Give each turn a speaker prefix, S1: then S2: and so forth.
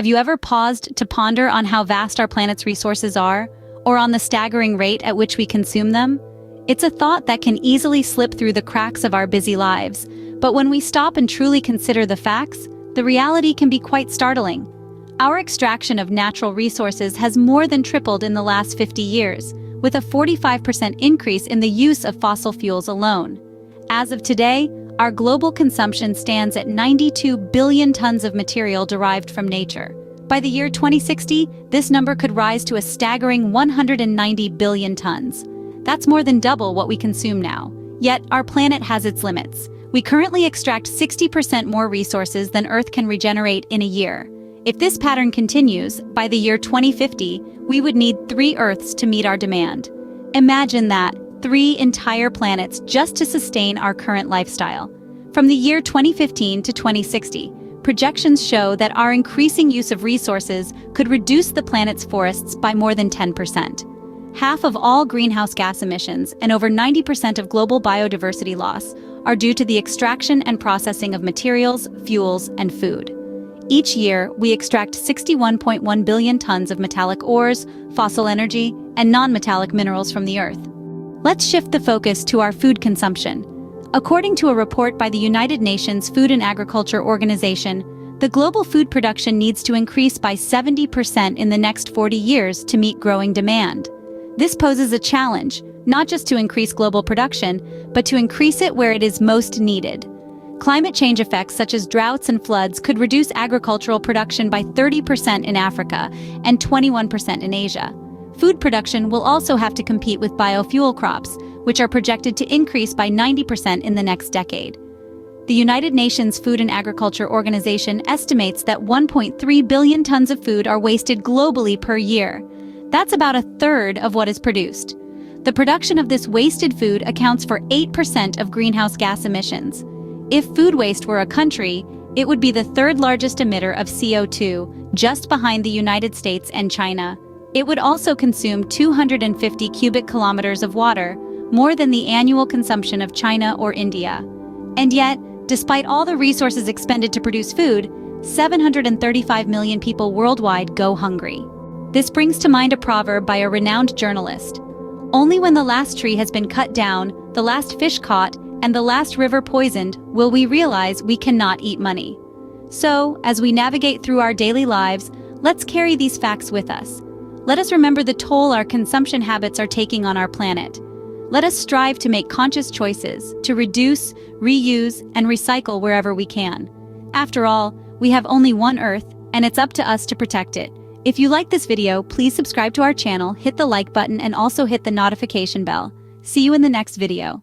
S1: Have you ever paused to ponder on how vast our planet's resources are, or on the staggering rate at which we consume them? It's a thought that can easily slip through the cracks of our busy lives, but when we stop and truly consider the facts, the reality can be quite startling. Our extraction of natural resources has more than tripled in the last 50 years, with a 45% increase in the use of fossil fuels alone. As of today, our global consumption stands at 92 billion tons of material derived from nature. By the year 2060, this number could rise to a staggering 190 billion tons. That's more than double what we consume now. Yet, our planet has its limits. We currently extract 60% more resources than Earth can regenerate in a year. If this pattern continues, by the year 2050, we would need 3 Earths to meet our demand. Imagine that, 3 entire planets just to sustain our current lifestyle. From the year 2015 to 2060, projections show that our increasing use of resources could reduce the planet's forests by more than 10%. Half of all greenhouse gas emissions and over 90% of global biodiversity loss are due to the extraction and processing of materials, fuels, and food. Each year, we extract 61.1 billion tons of metallic ores, fossil energy, and non-metallic minerals from the Earth. Let's shift the focus to our food consumption. According to a report by the United Nations Food and Agriculture Organization, the global food production needs to increase by 70% in the next 40 years to meet growing demand. This poses a challenge, not just to increase global production, but to increase it where it is most needed. Climate change effects such as droughts and floods could reduce agricultural production by 30% in Africa and 21% in Asia. Food production will also have to compete with biofuel crops, which are projected to increase by 90% in the next decade. The United Nations Food and Agriculture Organization estimates that 1.3 billion tons of food are wasted globally per year. That's about a third of what is produced. The production of this wasted food accounts for 8% of greenhouse gas emissions. If food waste were a country, it would be the third largest emitter of CO2, just behind the United States and China. It would also consume 250 cubic kilometers of water, more than the annual consumption of China or India. And yet, despite all the resources expended to produce food, 735 million people worldwide go hungry. This brings to mind a proverb by a renowned journalist. Only when the last tree has been cut down, the last fish caught, and the last river poisoned, will we realize we cannot eat money. So, as we navigate through our daily lives, let's carry these facts with us. Let us remember the toll our consumption habits are taking on our planet. Let us strive to make conscious choices, to reduce, reuse, and recycle wherever we can. After all, we have only one Earth, and it's up to us to protect it. If you like this video, please subscribe to our channel, hit the like button, and also hit the notification bell. See you in the next video.